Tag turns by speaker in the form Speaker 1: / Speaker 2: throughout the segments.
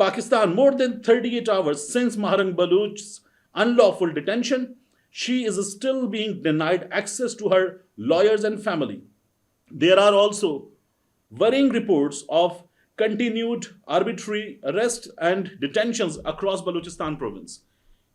Speaker 1: Pakistan, more than 38 hours since Maharang Baluch's unlawful detention, she is still being denied access to her lawyers and family. There are also worrying reports of continued arbitrary arrests and detentions across Balochistan province.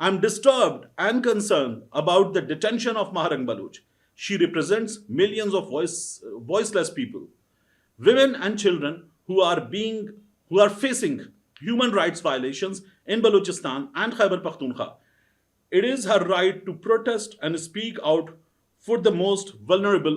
Speaker 1: I'm disturbed and concerned about the detention of Maharang Baluch. She represents millions of voiceless people. Women and children who are facing human rights violations in Balochistan and Khyber Pakhtunkhwa. It is her right to protest and speak out for the most vulnerable.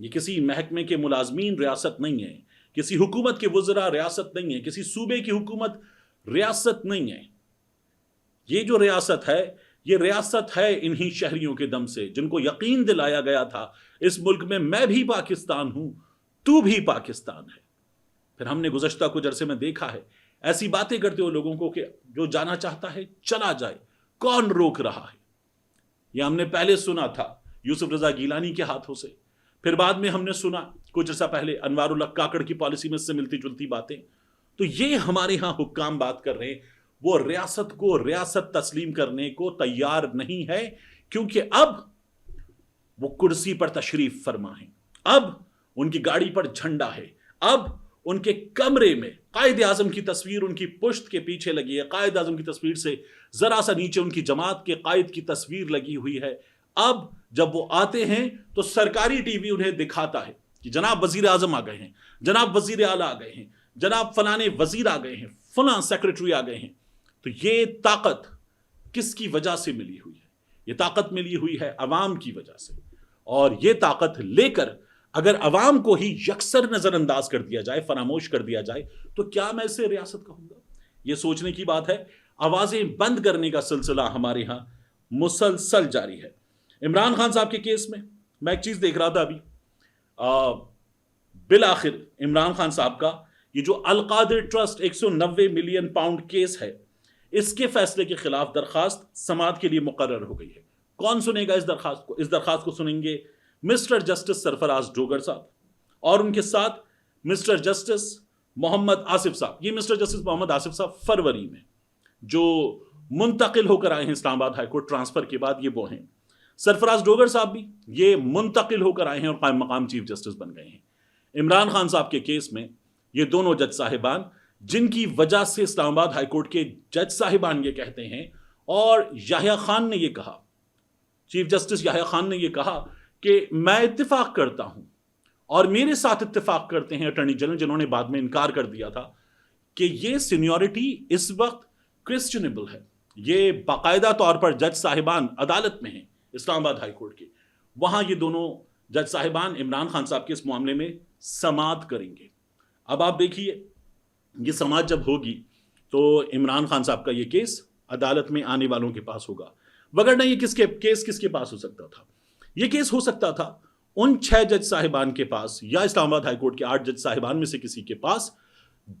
Speaker 1: یہ کسی محکمے کے ملازمین ریاست نہیں ہے، کسی حکومت کے وزراء ریاست نہیں ہے، کسی صوبے کی حکومت ریاست نہیں ہے. یہ جو ریاست ہے یہ ریاست ہے انہی شہریوں کے دم سے جن کو یقین دلایا گیا تھا اس ملک میں بھی پاکستان ہوں، تو بھی پاکستان ہے. پھر ہم نے گزشتہ کچھ عرصے میں دیکھا ہے ایسی باتیں کرتے ہو لوگوں کو کہ جو جانا چاہتا ہے چلا جائے، کون روک رہا ہے. یہ ہم نے پہلے سنا تھا یوسف رضا گیلانی کے ہاتھوں سے، پھر بعد میں ہم نے سنا کچھ عرصہ پہلے انوار اللہ کاکڑ کی پالیسی میں سے ملتی جلتی باتیں. تو یہ ہمارے ہاں حکام بات کر رہے ہیں، وہ ریاست کو ریاست تسلیم کرنے کو تیار نہیں ہے، کیونکہ اب وہ کرسی پر تشریف فرما ہے، اب ان کی گاڑی پر جھنڈا ہے، اب ان کے کمرے میں قائد اعظم کی تصویر ان کی پشت کے پیچھے لگی ہے، قائد اعظم کی تصویر سے ذرا سا نیچے ان کی جماعت کے قائد کی تصویر لگی ہوئی ہے. اب جب وہ آتے ہیں تو سرکاری ٹی وی انہیں دکھاتا ہے کہ جناب وزیر اعظم آ گئے ہیں، جناب وزیر اعلیٰ آ گئے ہیں، جناب فلانے وزیر آ گئے ہیں، فلاں سیکرٹری آ گئے ہیں. تو یہ طاقت کس کی وجہ سے ملی ہوئی ہے؟ یہ طاقت ملی ہوئی ہے عوام کی وجہ سے. اور یہ طاقت لے کر اگر عوام کو ہی یکسر نظر انداز کر دیا جائے، فراموش کر دیا جائے، تو کیا میں اسے ریاست کہوں گا؟ یہ سوچنے کی بات ہے. آوازیں بند کرنے کا سلسلہ ہمارے ہاں مسلسل جاری ہے. عمران خان صاحب کے کیس میں ایک چیز دیکھ رہا تھا ابھی، بالآخر عمران خان صاحب کا یہ جو القادر ٹرسٹ 190 ملین پاؤنڈ کیس ہے، اس کے فیصلے کے خلاف درخواست سماعت کے لیے مقرر ہو گئی ہے. کون سنے گا اس درخواست کو؟ اس درخواست کو سنیں گے مسٹر جسٹس سرفراز ڈوگر صاحب اور ان کے ساتھ مسٹر جسٹس محمد آصف صاحب. یہ مسٹر جسٹس محمد آصف صاحب فروری میں جو منتقل ہو کر آئے ہیں اسلام آباد ہائی کورٹ ٹرانسفر کے بعد، یہ وہ ہیں. سرفراز ڈوگر صاحب بھی یہ منتقل ہو کر آئے ہیں اور قائم مقام چیف جسٹس بن گئے ہیں. عمران خان صاحب کے کیس میں یہ دونوں جج صاحبان جن کی وجہ سے اسلام آباد ہائی کورٹ کے جج صاحبان یہ کہتے ہیں، اور یحییٰ خان نے یہ کہا، چیف جسٹس یحییٰ خان نے یہ کہا کہ میں اتفاق کرتا ہوں اور میرے ساتھ اتفاق کرتے ہیں اٹارنی جنرل، جنہوں نے بعد میں انکار کر دیا تھا، کہ یہ سینیورٹی اس وقت کوسچنیبل ہے. یہ باقاعدہ طور پر جج صاحبان عدالت میں ہیں اسلام آباد ہائی کورٹ کے، وہاں یہ دونوں جج صاحبان عمران خان صاحب کے اس معاملے میں سماعت کریں گے. اب آپ دیکھیے یہ سماعت جب ہوگی تو عمران خان صاحب کا یہ کیس عدالت میں آنے والوں کے پاس ہوگا، وگرنہ یہ کیس کس کے پاس ہو سکتا تھا؟ یہ کیس ہو سکتا تھا ان 6 جج صاحبان کے پاس یا اسلام آباد ہائی کورٹ کے 8 جج صاحبان میں سے کسی کے پاس،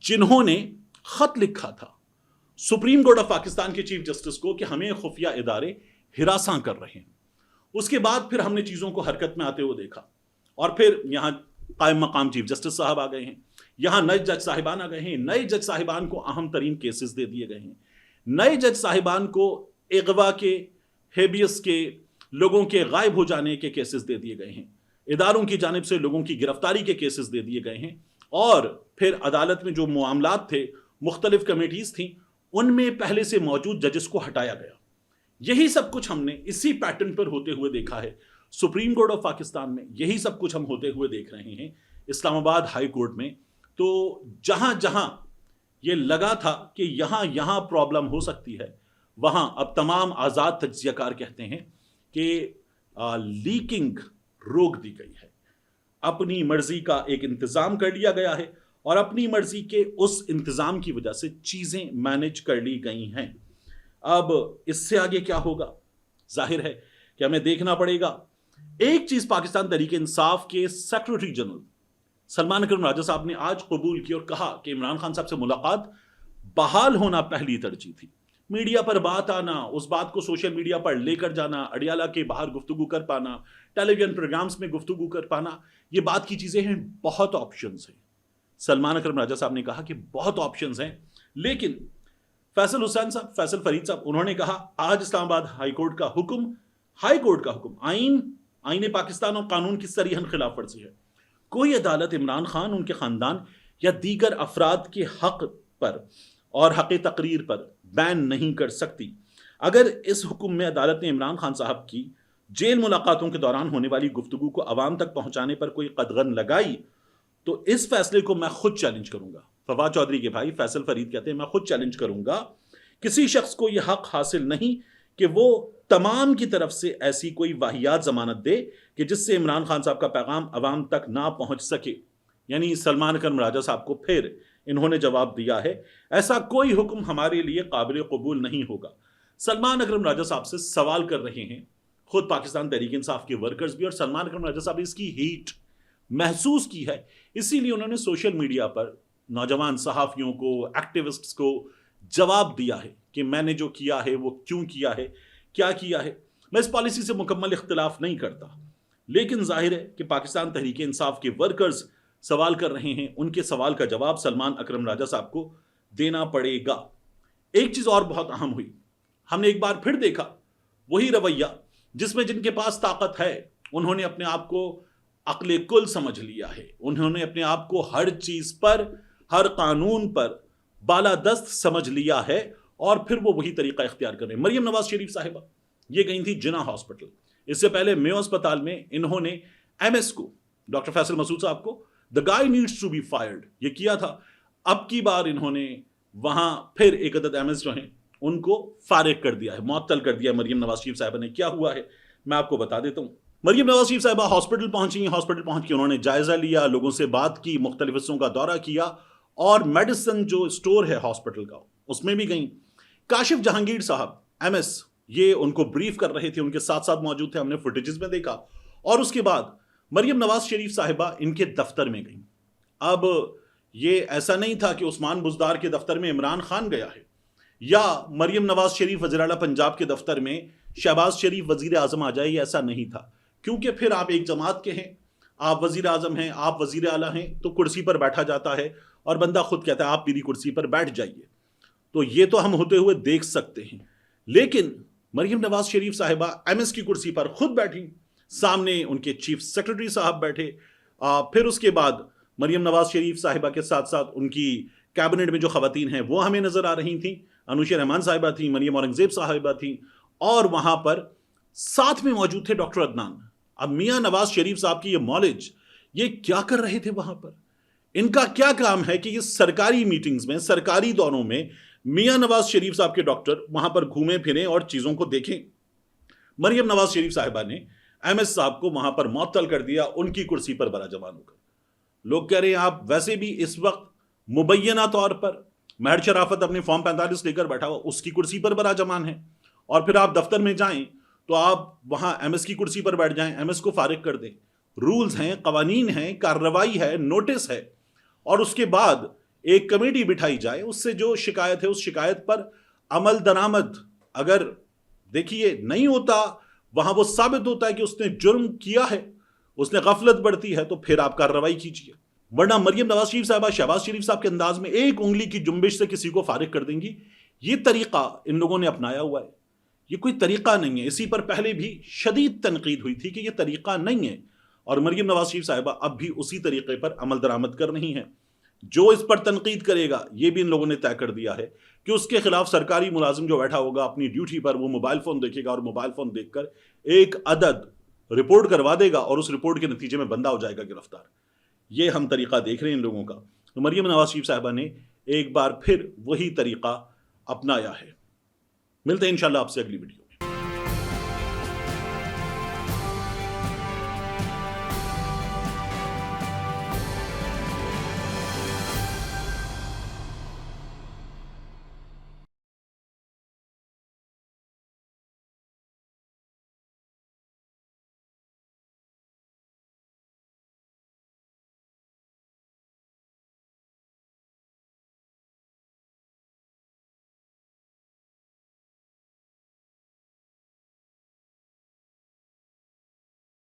Speaker 1: جنہوں نے خط لکھا تھا سپریم کورٹ آف پاکستان کے چیف جسٹس کو کہ ہمیں خفیہ ادارے ہراساں کر رہے ہیں. اس کے بعد پھر ہم نے چیزوں کو حرکت میں آتے ہوئے دیکھا، اور پھر یہاں قائم مقام چیف جسٹس صاحب آ گئے ہیں، یہاں نئے جج صاحبان آ گئے ہیں، نئے جج صاحبان کو اہم ترین کیسز دے دیے گئے ہیں، نئے جج صاحبان کو اغوا کے، ہیبیس کے، لوگوں کے غائب ہو جانے کے کیسز دے دیے گئے ہیں، اداروں کی جانب سے لوگوں کی گرفتاری کے کیسز دے دیے گئے ہیں، اور پھر عدالت میں جو معاملات تھے، مختلف کمیٹیز تھیں، ان میں پہلے سے موجود ججز کو ہٹایا گیا. یہی سب کچھ ہم نے اسی پیٹرن پر ہوتے ہوئے دیکھا ہے سپریم کورٹ آف پاکستان میں، یہی سب کچھ ہم ہوتے ہوئے دیکھ رہے ہیں اسلام آباد ہائی کورٹ میں. تو جہاں جہاں یہ لگا تھا کہ یہاں پرابلم ہو سکتی ہے، وہاں اب تمام آزاد تجزیہ کار کہتے ہیں کہ لیکنگ روک دی گئی ہے، اپنی مرضی کا ایک انتظام کر لیا گیا ہے، اور اپنی مرضی کے اس انتظام کی وجہ سے چیزیں مینج کر لی گئی ہیں. اب اس سے آگے کیا ہوگا؟ ظاہر ہے کہ ہمیں دیکھنا پڑے گا. ایک چیز پاکستان تحریک انصاف کے سیکرٹری جنرل سلمان اکرم راجہ صاحب نے آج قبول کی اور کہا کہ عمران خان صاحب سے ملاقات بحال ہونا پہلی ترجیح تھی. میڈیا پر بات آنا، اس بات کو سوشل میڈیا پر لے کر جانا، اڈیالہ کے باہر گفتگو کر پانا، ٹیلی ویژن پروگرامز میں گفتگو کر پانا، یہ بات کی چیزیں ہیں، بہت آپشنز ہیں. سلمان اکرم راجہ صاحب نے کہا کہ بہت آپشنز ہیں، لیکن فیصل حسین صاحب، فیصل فرید صاحب، انہوں نے کہا آج اسلام آباد ہائی کورٹ کا حکم آئین پاکستان اور قانون کی صریحاً خلاف ورزی ہے. کوئی عدالت عمران خان، ان کے خاندان یا دیگر افراد کے حق پر اور حق تقریر پر بین نہیں کر سکتی. اگر اس حکم میں عدالت نے عمران خان صاحب کی جیل ملاقاتوں کے دوران ہونے والی گفتگو کو عوام تک پہنچانے پر کوئی قدغن لگائی تو اس فیصلے کو میں خود چیلنج کروں گا. فواد چودھری کے بھائی فیصل فرید کہتے ہیں میں خود چیلنج کروں گا. کسی شخص کو یہ حق حاصل نہیں کہ وہ تمام کی طرف سے ایسی کوئی واہیات ضمانت دے کہ جس سے عمران خان صاحب کا پیغام عوام تک نہ پہنچ سکے. یعنی سلمان اکرم راجہ صاحب کو پھر انہوں نے جواب دیا ہے ایسا کوئی حکم ہمارے لیے قابل قبول نہیں ہوگا. سلمان اکرم راجہ صاحب سے سوال کر رہے ہیں خود پاکستان تحریک انصاف کے ورکرز بھی, اور سلمان اکرم راجہ صاحب نے اس کی ہیٹ محسوس کی ہے. اسی لیے انہوں نے سوشل میڈیا پر نوجوان صحافیوں کو, ایکٹیوسٹس کو جواب دیا ہے کہ میں نے جو کیا ہے وہ کیوں کیا ہے, کیا کیا ہے. میں اس پالیسی سے مکمل اختلاف نہیں کرتا, لیکن ظاہر ہے کہ پاکستان تحریک انصاف کے ورکرز سوال کر رہے ہیں, ان کے سوال کا جواب سلمان اکرم راجہ صاحب کو دینا پڑے گا. ایک چیز اور بہت اہم ہوئی, ہم نے ایک بار پھر دیکھا وہی رویہ جس میں جن کے پاس طاقت ہے انہوں نے اپنے آپ کو عقل کل سمجھ لیا ہے, انہوں نے اپنے آپ کو ہر چیز پر, ہر قانون پر بالادست سمجھ لیا ہے, اور پھر وہ وہی طریقہ اختیار کر رہے ہیں. مریم نواز شریف صاحبہ یہ گئی تھی جناح ہاسپٹل, اس سے پہلے میو اسپتال میں انہوں نے ایم ایس کو, ڈاکٹر فیصل مسعود صاحب کو, the guy needs to be fired یہ کیا تھا. اب کی بار انہوں نے وہاں پھر ایک عدد ایم ایس جو ہیں ان کو فارغ کر دیا ہے, معطل کر دیا مریم نواز شریف صاحبہ نے. کیا ہوا ہے میں آپ کو بتا دیتا ہوں. مریم نواز شریف صاحبہ ہاسپٹل پہنچی, ہاسپٹل پہنچ کے انہوں نے جائزہ لیا, لوگوں سے بات کی, مختلف حصوں کا دورہ کیا, اور میڈیسن جو اسٹور ہے ہاسپٹل کا اس میں بھی گئیں. کاشف جہانگیر صاحب ایم ایس یہ ان کو بریف کر رہے تھے, ان کے ساتھ ساتھ موجود تھے, ہم نے فوٹیجز میں دیکھا. اور اس کے بعد مریم نواز شریف صاحبہ ان کے دفتر میں گئیں. اب یہ ایسا نہیں تھا کہ عثمان بزدار کے دفتر میں عمران خان گیا ہے, یا مریم نواز شریف وزیر اعلیٰ پنجاب کے دفتر میں شہباز شریف وزیر اعظم آ جائے, یہ ایسا نہیں تھا. کیونکہ پھر آپ ایک جماعت کے ہیں, آپ وزیر اعظم ہیں, آپ وزیر اعلیٰ ہیں, تو کرسی پر بیٹھا جاتا ہے اور بندہ خود کہتا ہے آپ میری کرسی پر بیٹھ جائیے. تو یہ تو ہم ہوتے ہوئے دیکھ سکتے ہیں, لیکن مریم نواز شریف صاحبہ ایم ایس کی کرسی پر خود بیٹھی, سامنے ان کے چیف سیکرٹری صاحب بیٹھے. پھر اس کے بعد مریم نواز شریف صاحبہ کے ساتھ ساتھ ان کی کیبنٹ میں جو خواتین ہیں وہ ہمیں نظر آ رہی تھیں. انوشا رحمان صاحبہ تھیں, مریم اورنگزیب صاحبہ تھیں, اور وہاں پر ساتھ میں موجود تھے ڈاکٹر عدنان. اب میاں نواز شریف صاحب کی یہ مالج, یہ کیا کر رہے تھے وہاں پر؟ ان کا کیا کام ہے کہ یہ سرکاری میٹنگز میں, سرکاری دوروں میں میاں نواز شریف صاحب کے ڈاکٹر وہاں پر گھومیں پھریں اور چیزوں کو دیکھیں. مریم نواز شریف صاحبہ نے ایم ایس صاحب کو وہاں پر معطل کر دیا, ان کی کرسی پر براجمان ہو کر. لوگ کہہ رہے ہیں آپ ویسے بھی اس وقت مبینہ طور پر مہر شرافت اپنے فارم 45 لے کر بیٹھا ہوا, اس کی کرسی پر براجمان ہے, اور پھر آپ دفتر میں جائیں تو آپ وہاں ایم ایس کی کرسی پر بیٹھ جائیں, ایم ایس کو فارغ کر دیں. رولز ہیں, قوانین ہیں, کارروائی ہے, نوٹس ہے, اور اس کے بعد ایک کمیٹی بٹھائی جائے, اس سے جو شکایت ہے اس شکایت پر عمل درآمد اگر دیکھیے نہیں ہوتا, وہاں وہ ثابت ہوتا ہے کہ اس نے جرم کیا ہے, اس نے غفلت برتی ہے, تو پھر آپ کارروائی کیجیے. ورنہ مریم نواز شریف صاحبہ شہباز شریف صاحب کے انداز میں ایک انگلی کی جنبش سے کسی کو فارغ کر دیں گی. یہ طریقہ ان لوگوں نے اپنایا ہوا ہے, یہ کوئی طریقہ نہیں ہے. اسی پر پہلے بھی شدید تنقید ہوئی تھی کہ یہ طریقہ نہیں ہے, اور مریم نواز شریف صاحبہ اب بھی اسی طریقے پر عمل درآمد کر رہی ہیں. جو اس پر تنقید کرے گا, یہ بھی ان لوگوں نے طے کر دیا ہے کہ اس کے خلاف سرکاری ملازم جو بیٹھا ہوگا اپنی ڈیوٹی پر, وہ موبائل فون دیکھے گا, اور موبائل فون دیکھ کر ایک عدد رپورٹ کروا دے گا, اور اس رپورٹ کے نتیجے میں بندہ ہو جائے گا گرفتار. یہ ہم طریقہ دیکھ رہے ہیں ان لوگوں کا. تو مریم نواز شریف صاحبہ نے ایک بار پھر وہی طریقہ اپنایا ہے. ملتے ہیں انشاءاللہ آپ سے اگلی ویڈیو.